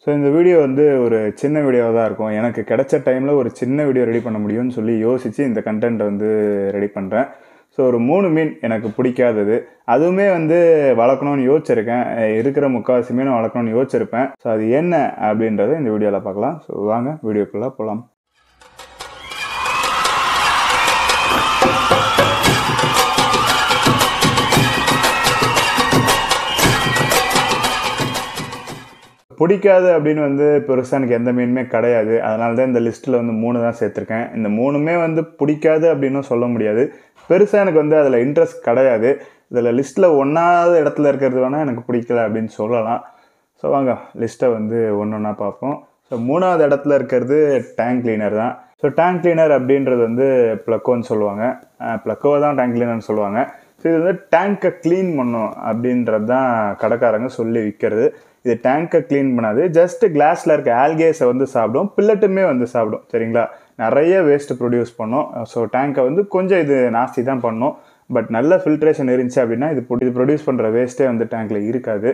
So இந்த video வந்து ஒரு சின்ன வீடியோவாக தான் இருக்கும். எனக்கு கிடைச்ச டைமில் ஒரு சின்ன வீடியோ ரெடி பண்ண முடியும்னு சொல்லி யோசித்து இந்த கண்டென்ட்டை வந்து ரெடி பண்ணுறேன். ஸோ ஒரு 3 மீன் எனக்கு பிடிக்காதது, அதுவுமே வந்து வளர்க்கணும்னு யோசிச்சிருக்கேன். இருக்கிற முக்கால்வாசி மீனை வளர்க்கணும்னு யோசிச்சிருப்பேன். ஸோ அது என்ன அப்படின்றத இந்த வீடியோவில் பார்க்கலாம். ஸோ வாங்க வீடியோக்குள்ளே போகலாம். பிடிக்காது அப்படின்னு வந்து பெருசாக எனக்கு எந்த மீனுமே கிடையாது. அதனால தான் இந்த லிஸ்ட்டில் வந்து 3 தான் சேர்த்துருக்கேன். இந்த 3மே வந்து பிடிக்காது அப்படின்னும் சொல்ல முடியாது. பெருசாக எனக்கு வந்து அதில் இன்ட்ரெஸ்ட் கிடையாது. இதில் லிஸ்ட்டில் 1வது இடத்துல இருக்கிறது வேணால் எனக்கு பிடிக்கல அப்படின்னு சொல்லலாம். ஸோ வாங்க லிஸ்ட்டை வந்து ஒன்று ஒன்றா பார்ப்போம். ஸோ 3வது இடத்துல இருக்கிறது டேங்க் கிளீனர் தான். ஸோ டேங்க் கிளீனர் அப்படின்றது வந்து ப்ளக்கோன்னு சொல்லுவாங்க. ப்ளக்கோவை தான் டேங்க் கிளீனர்னு சொல்லுவாங்க. ஸோ இது வந்து டேங்கை க்ளீன் பண்ணும் அப்படின்றது தான் கடைக்காரங்க சொல்லி விற்கிறது. இது டேங்கை க்ளீன் பண்ணாது, ஜஸ்ட் கிளாஸில் இருக்க ஆல்கேஸை வந்து சாப்பிடும், பில்லட்டுமே வந்து சாப்பிடும். சரிங்களா, நிறைய வேஸ்ட் ப்ரொடியூஸ் பண்ணும். ஸோ டேங்கை வந்து கொஞ்சம் இது நாஸ்தி தான் பண்ணும். பட் நல்ல ஃபில்ட்ரேஷன் இருந்துச்சு அப்படின்னா இது ப்ரொடியூஸ் பண்ணுற வேஸ்ட்டே வந்து டேங்கில் இருக்காது.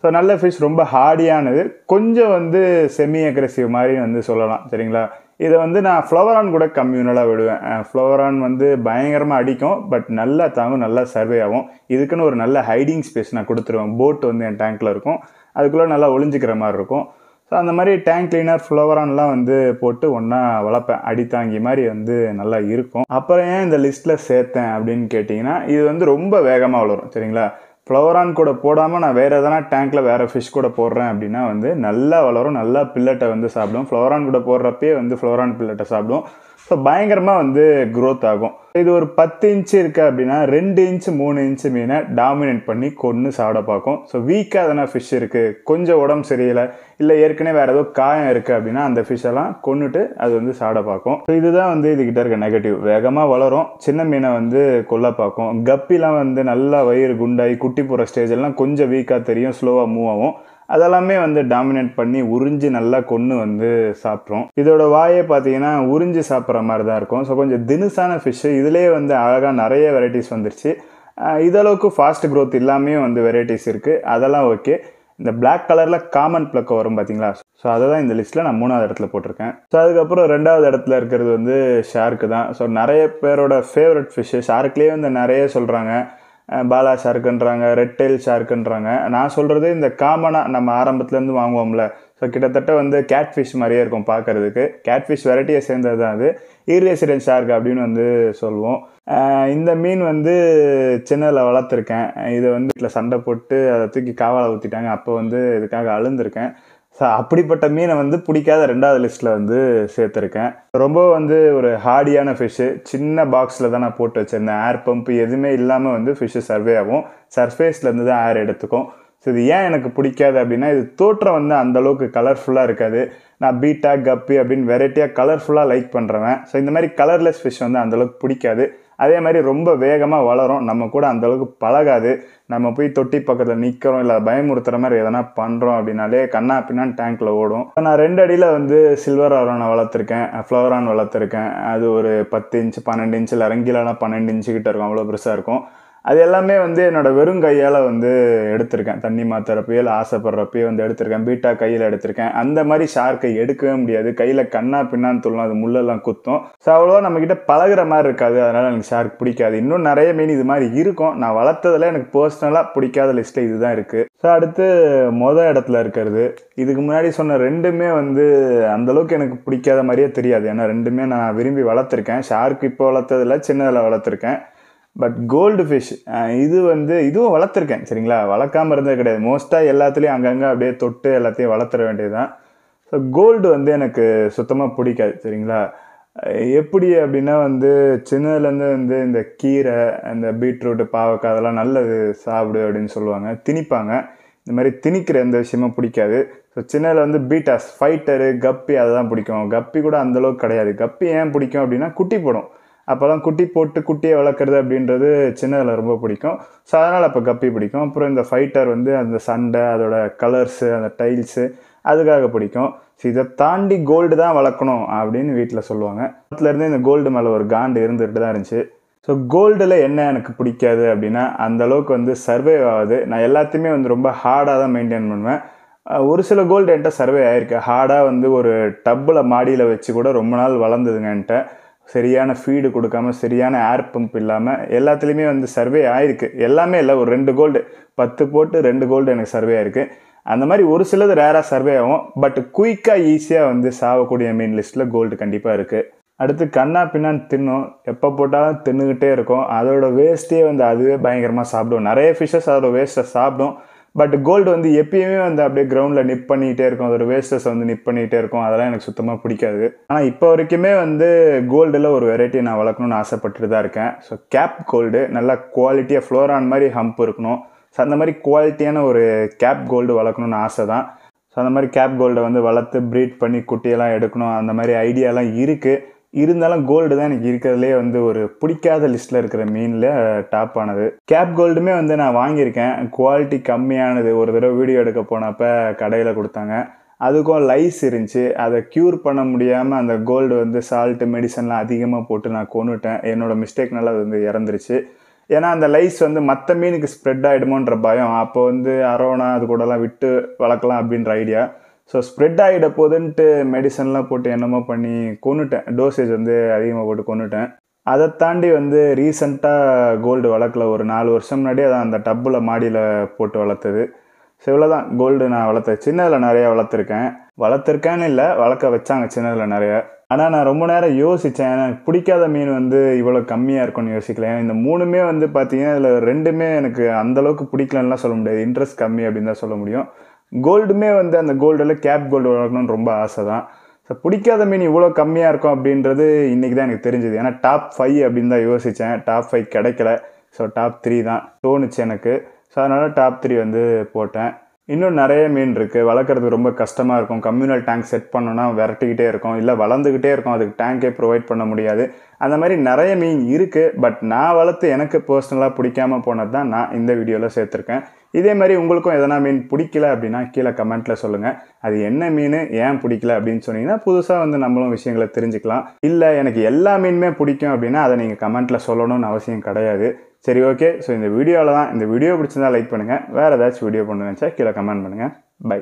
ஸோ நல்ல ஃபிஷ், ரொம்ப ஹார்டியானது, கொஞ்சம் வந்து செமி அக்ரெசிவ் மாதிரி வந்து சொல்லலாம். சரிங்களா, இதை வந்து நான் ஃப்ளவரான் கூட கம்யூனலாக விடுவேன். ஃப்ளவரான் வந்து பயங்கரமாக அடிக்கும், பட் நல்லா தாங்கும், நல்லா சர்வே ஆகும். இதுக்குன்னு ஒரு நல்ல ஹைடிங் ஸ்பேஸ் நான் கொடுத்துருவேன். போட் வந்து என் டேங்க்கில் இருக்கும், அதுக்குள்ளே நல்லா ஒளிஞ்சிக்கிற மாதிரி இருக்கும். ஸோ அந்த மாதிரி டேங்க் கிளீனர் ஃப்ளவரான்லாம் வந்து போட்டு ஒன்றா வளர்ப்பேன். அடித்தாங்கி மாதிரி வந்து நல்லா இருக்கும். அப்புறம் ஏன் இந்த லிஸ்ட்டில் சேர்த்தேன் அப்படின்னு கேட்டிங்கன்னா, இது வந்து ரொம்ப வேகமாக வளரும். சரிங்களா, ஃப்ளவரான் கூட போடாமல் நான் வேறு எதனா டேங்க்கில் வேறு ஃபிஷ் கூட போடுறேன் அப்படின்னா வந்து நல்லா வளரும், நல்லா பில்லட்டை வந்து சாப்பிடும். ஃப்ளவரான் கூட போடுறப்பே வந்து ஃப்ளவரான் பில்லட்டை சாப்பிடும். ஸோ பயங்கரமாக வந்து க்ரோத் ஆகும். இது ஒரு 10 இன்ச்சு இருக்குது அப்படின்னா 2 இன்ச்சு 3 இன்ச்சு மீனை டாமினேட் பண்ணி கொன்று சாப்பிட பார்க்கும். ஸோ வீக்காக எதனா ஃபிஷ் இருக்குது, கொஞ்சம் உடம்பு சரியில்லை, இல்லை ஏற்கனவே வேறு ஏதோ காயம் இருக்குது அப்படின்னா அந்த ஃபிஷ்ஷெல்லாம் கொன்னுட்டு அது வந்து சாப்பிட பார்க்கும். ஸோ இதுதான் வந்து இதுகிட்ட இருக்க நெகட்டிவ். வேகமாக வளரும், சின்ன மீனை வந்து கொல்ல பார்க்கும். கப்பிலாம் வந்து நல்லா வயிறு குண்டாகி குட்டி போகிற ஸ்டேஜெல்லாம் கொஞ்சம் வீக்காக தெரியும், ஸ்லோவாக மூவ் ஆகும். அதெல்லாமே வந்து டாமினேட் பண்ணி உறிஞ்சி நல்லா கொன்று வந்து சாப்பிட்றோம். இதோட வாயே பார்த்தீங்கன்னா உறிஞ்சி சாப்பிட்ற மாதிரி தான் இருக்கும். ஸோ கொஞ்சம் தினுசான ஃபிஷ்ஷு. இதிலே வந்து அழகாக நிறைய வெரைட்டிஸ் வந்துருச்சு. இதளவுக்கு ஃபாஸ்ட் க்ரோத் இல்லாமே வந்து வெரைட்டிஸ் இருக்குது, அதெல்லாம் ஓகே. இந்த பிளாக் கலரில் காமன் ப்ளக்கோ வரும் பார்த்தீங்களா, ஸோ அதை தான் இந்த லிஸ்ட்டில் நான் 3வது இடத்துல போட்டிருக்கேன். ஸோ அதுக்கப்புறம் 2வது இடத்துல இருக்கிறது வந்து ஷார்க்கு தான். ஸோ நிறைய பேரோட ஃபேவரட் ஃபிஷ்ஷு. ஷார்க்லேயே வந்து நிறைய சொல்கிறாங்க. பாலா ஷார்க்குன்றாங்க, ரெட் டெயில் ஷார்க்குன்றாங்க. நான் சொல்கிறது இந்த காமனாக நம்ம ஆரம்பத்துலேருந்து வாங்குவோம்ல, ஸோ கிட்டத்தட்ட வந்து கேட் ஃபிஷ் மாதிரியே இருக்கும் பார்க்குறதுக்கு. கேட் ஃபிஷ் வெரைட்டியை சேர்ந்தது தான் அது. ஈரேசிடென்ட் ஷார்க் அப்படின்னு வந்து சொல்லுவோம். இந்த மீன் வந்து சின்னதில் வளர்த்துருக்கேன். இதை வந்து வீட்டில் சண்டை போட்டு அதை தூக்கி காவால் ஊற்றிட்டாங்க. அப்போ வந்து இதுக்காக அழுந்திருக்கேன். ஸோ அப்படிப்பட்ட மீனை வந்து பிடிக்காத 2வது லிஸ்ட்டில் வந்து சேர்த்துருக்கேன். ரொம்ப வந்து ஒரு ஹார்டியான ஃபிஷ்ஷு. சின்ன பாக்ஸில் தான் நான் போட்டு வச்சுருந்தேன். ஏர் பம்ப் எதுவுமே இல்லாமல் வந்து ஃபிஷ்ஷு சர்வே ஆகும். சர்ஃபேஸ்லேருந்து தான் ஏர் எடுத்துக்கும். ஸோ இது ஏன் எனக்கு பிடிக்காது அப்படின்னா, இது தோற்றம் வந்து அந்தளவுக்கு கலர்ஃபுல்லாக இருக்காது. நான் பீட்டா, கப்பி அப்படின்னு வெரைட்டியாக கலர்ஃபுல்லாக லைக் பண்ணுறேன். ஸோ இந்த மாதிரி கலர்லெஸ் ஃபிஷ் வந்து அந்தளவுக்கு பிடிக்காது. அதே மாதிரி ரொம்ப வேகமாக வளரும், நம்ம கூட அந்தளவுக்கு பழகாது. நம்ம போய் தொட்டி பக்கத்தில் நிற்கிறோம், இல்லை பயமுறுத்துகிற மாதிரி எதனா பண்ணுறோம் அப்படின்னாலே கண்ணா பின்னான்னு டேங்க்கில் ஓடும். நான் 2 அடியில் வந்து சில்வர் ஆரோனை வளர்த்துருக்கேன், ஃப்ளவரான் வளர்த்துருக்கேன். அது ஒரு 10 இன்ச்சு 12 இன்ச்சில் இறங்கிலாம் 12 இன்ச்சு கிட்ட இருக்கும், அவ்வளோ பெருசாக இருக்கும். அது எல்லாமே வந்து என்னோடய வெறும் கையால் வந்து எடுத்திருக்கேன். தண்ணி மாற்றுறப்பையோ இல்லை ஆசைப்படுறப்பையோ வந்து எடுத்திருக்கேன். பீட்டா கையில் எடுத்திருக்கேன். அந்த மாதிரி ஷார்க்கை எடுக்கவே முடியாது. கையில் கண்ணா பின்னான்னு சொல்லலாம், அது முள்ளெல்லாம் குத்தும். ஸோ அவ்வளோவா நம்மக்கிட்ட பழகிற மாதிரி இருக்காது. அதனால் எனக்கு ஷார்க் பிடிக்காது. இன்னும் நிறைய மீன் இது மாதிரி இருக்கும். நான் வளர்த்ததில் எனக்கு பர்சனலாக பிடிக்காத லிஸ்ட்டில் இதுதான் இருக்குது. ஸோ அடுத்து மொதல் இடத்துல இருக்கிறது, இதுக்கு முன்னாடி சொன்ன 2மே வந்து அந்தளவுக்கு எனக்கு பிடிக்காத மாதிரியே தெரியாது. ஏன்னா 2மே நான் விரும்பி வளர்த்துருக்கேன். ஷார்க் இப்போ வளர்த்ததில் சின்னதில் வளர்த்துருக்கேன். பட் கோல்டு ஃபிஷ் இது வந்து இதுவும் வளர்த்துருக்கேன். சரிங்களா, வளர்க்காமல் இருந்தது கிடையாது. மோஸ்ட்டாக எல்லாத்துலேயும் அங்கங்கே அப்படியே தொட்டு எல்லாத்தையும் வளர்த்துற வேண்டியது தான். ஸோ கோல்டு வந்து எனக்கு சுத்தமாக பிடிக்காது. சரிங்களா, எப்படி அப்படின்னா வந்து சின்னதுலேருந்து வந்து இந்த கீரை, இந்த பீட்ரூட்டு, பாவக்காய் அதெல்லாம் நல்லது சாப்பிடு அப்படின்னு சொல்லுவாங்க, திணிப்பாங்க. இந்த மாதிரி திணிக்கிற எந்த விஷயமும் பிடிக்காது. ஸோ சின்னதில் வந்து பீட்டாஸ், ஃபைட்டரு, கப்பி அதெல்லாம் பிடிக்கும். கப்பி கூட அந்தளவுக்கு கிடையாது. கப்பி ஏன் பிடிக்கும் அப்படின்னா குட்டி போடும். அப்போல்லாம் குட்டி போட்டு குட்டியை வளர்க்குறது அப்படின்றது சின்னதில் ரொம்ப பிடிக்கும். ஸோ அதனால் அப்போ கப்பி பிடிக்கும். அப்புறம் இந்த ஃபைட்டர் வந்து அந்த சண்டை, அதோட கலர்ஸு, அந்த டைல்ஸு அதுக்காக பிடிக்கும். ஸோ இதை தாண்டி கோல்டு தான் வளர்க்கணும் அப்படின்னு வீட்டில் சொல்லுவாங்க. அதுலேருந்து இந்த கோல்டு மேலே ஒரு காண்டு இருந்துகிட்டு தான் இருந்துச்சு. ஸோ கோல்டில் என்ன எனக்கு பிடிக்காது அப்படின்னா, அந்தளவுக்கு வந்து சர்வே ஆகுது. நான் எல்லாத்தையுமே வந்து ரொம்ப ஹார்டாக தான் மெயின்டைன் பண்ணுவேன். ஒரு சில கோல்டு என்கிட்ட சர்வே ஆயிருக்கு. ஹார்டாக வந்து ஒரு டப்பில் மாடியில் வச்சு கூட ரொம்ப நாள் வளர்ந்ததுங்க என்கிட்ட. சரியான ஃபீடு கொடுக்காம, சரியான ஏர் பம்ப் இல்லாமல் எல்லாத்துலேயுமே வந்து சர்வே ஆயிருக்கு. எல்லாமே இல்லை, ஒரு 2 கோல்டு 10 போட்டு 2 கோல்டு எனக்கு சர்வே ஆயிருக்கு. அந்த மாதிரி ஒரு சிலது ரேராக சர்வே ஆகும். பட் குயிக்காக ஈஸியாக வந்து சாவக்கூடிய மீன் லிஸ்ட்டில் கோல்டு கண்டிப்பாக இருக்குது. அடுத்து கண்ணா பின்னான்னு தின்னும். எப்போ போட்டாலும் தின்னுக்கிட்டே இருக்கும். அதோட வேஸ்ட்டே வந்து அதுவே பயங்கரமாக சாப்பிடும். நிறைய ஃபிஷ்ஷஸ் அதோட வேஸ்ட்டை சாப்பிடும். பட் கோல்டு வந்து எப்பயுமே வந்து அப்படியே கிரவுண்டில் நிப் பண்ணிக்கிட்டே இருக்கும். அதோட வேஸ்டஸ் வந்து நிப் பண்ணிகிட்டே இருக்கும். அதெல்லாம் எனக்கு சுத்தமாக பிடிக்காது. ஆனால் இப்போ வரைக்குமே வந்து கோல்டில் ஒரு வெரைட்டி நான் வளர்க்கணும்னு ஆசைப்பட்டுட்டு தான் இருக்கேன். ஸோ கேப் கோல்டு நல்லா குவாலிட்டியாக ஃப்ளோரான் மாதிரி ஹம்ப் இருக்கணும். ஸோ அந்த மாதிரி குவாலிட்டியான ஒரு கேப் கோல்டு வளர்க்கணும்னு ஆசை தான். ஸோ அந்த மாதிரி கேப் கோல்டை வந்து வளர்த்து ப்ரீட் பண்ணி குட்டியெல்லாம் எடுக்கணும். அந்த மாதிரி ஐடியாலாம் இருக்குது. இருந்தாலும் கோல்டு தான் எனக்கு இருக்கிறதுலே வந்து ஒரு பிடிக்காத லிஸ்ட்டில் இருக்கிற மீனில் டாப் ஆனது. கேப் கோல்டுமே வந்து நான் வாங்கியிருக்கேன். குவாலிட்டி கம்மியானது. ஒரு தடவை வீடியோ எடுக்க போனப்போ கடையில் கொடுத்தாங்க. அதுக்கும் லைஸ் இருந்துச்சு. அதை க்யூர் பண்ண முடியாமல் அந்த கோல்டு வந்து சால்ட்டு மெடிசன்லாம் அதிகமாக போட்டு நான் கொன்னுட்டேன். என்னோடய மிஸ்டேக்னால அது வந்து இறந்துருச்சு. ஏன்னா அந்த லைஸ் வந்து மற்ற மீனுக்கு ஸ்ப்ரெட் ஆகிடுமோன்ற பயம். அப்போ வந்து அரோனா அது கூடலாம் விட்டு வளர்க்கலாம் அப்படின்ற ஐடியா. ஸோ ஸ்ப்ரெட் ஆகிட போதுன்ட்டு மெடிசன்லாம் போட்டு என்னமோ பண்ணி கொன்னுட்டேன். டோசேஜ் வந்து அதிகமாக போட்டு கொன்னுட்டேன். அதை தாண்டி வந்து ரீசெண்டாக கோல்டு வளர்க்கல. ஒரு 4 வருஷம் முன்னாடி அதான் அந்த டப்பில் மாடியில் போட்டு வளர்த்தது. ஸோ இவ்வளோதான் கோல்டு நான் வளர்த்தேன். சின்னதில் நிறையா வளர்த்துருக்கேன்னு இல்லை, வளர்க்க வச்சாங்க சின்னதில் நிறையா. ஆனால் நான் ரொம்ப நேரம் யோசித்தேன். எனக்கு பிடிக்காத மீன் வந்து இவ்வளோ கம்மியாக இருக்கும்னு யோசிக்கல. இந்த 3மே வந்து பார்த்தீங்கன்னா இதில் 2மே எனக்கு அந்தளவுக்கு பிடிக்கலன்னுலாம் சொல்ல முடியாது. இன்ட்ரெஸ்ட் கம்மி அப்படின்னு தான் சொல்ல முடியும். கோல்டுமே வந்து அந்த கோல்டில் கேப் கோல்டு வளர்க்கணும்னு ரொம்ப ஆசை தான். ஸோ பிடிக்காத மீன் இவ்வளோ கம்மியாக இருக்கும் அப்படின்றது இன்றைக்கி தான் எனக்கு தெரிஞ்சுது. ஏன்னா டாப் 5 அப்படின்னு தான் யோசித்தேன். டாப் 5 கிடைக்கல. ஸோ டாப் 3 தான் தோணுச்சு எனக்கு. ஸோ அதனால் டாப் 3 வந்து போட்டேன். இன்னும் நிறைய மீன் இருக்குது. வளர்க்குறது ரொம்ப கஷ்டமாக இருக்கும். கம்யூனல் டேங்க் செட் பண்ணோன்னா விரட்டிக்கிட்டே இருக்கும், இல்லை வளர்ந்துக்கிட்டே இருக்கும். அதுக்கு டேங்கே ப்ரொவைட் பண்ண முடியாது. அந்த மாதிரி நிறைய மீன் இருக்குது. பட் நான் வளர்த்து எனக்கு பர்சனலாக பிடிக்காமல் போனது தான் நான் இந்த வீடியோவில் சேர்த்துருக்கேன். இதே மாதிரி உங்களுக்கும் எதனா மீன் பிடிக்கல அப்படின்னா கீழே கமெண்ட்டில் சொல்லுங்கள். அது என்ன மீன், ஏன் பிடிக்கல அப்படின்னு சொன்னீங்கன்னா புதுசாக வந்து நம்மளும் விஷயங்களை தெரிஞ்சுக்கலாம். இல்லை எனக்கு எல்லா மீனுமே பிடிக்கும் அப்படின்னா அதை நீங்கள் கமெண்ட்டில் சொல்லணும்னு அவசியம் கிடையாது. சரி, ஓகே. ஸோ இந்த வீடியோவில் தான். இந்த வீடியோ பிடிச்சிருந்தா லைக் பண்ணுங்கள். வேறு ஏதாச்சும் வீடியோ பண்ணுங்க கீழே கமெண்ட் பண்ணுங்கள். பை.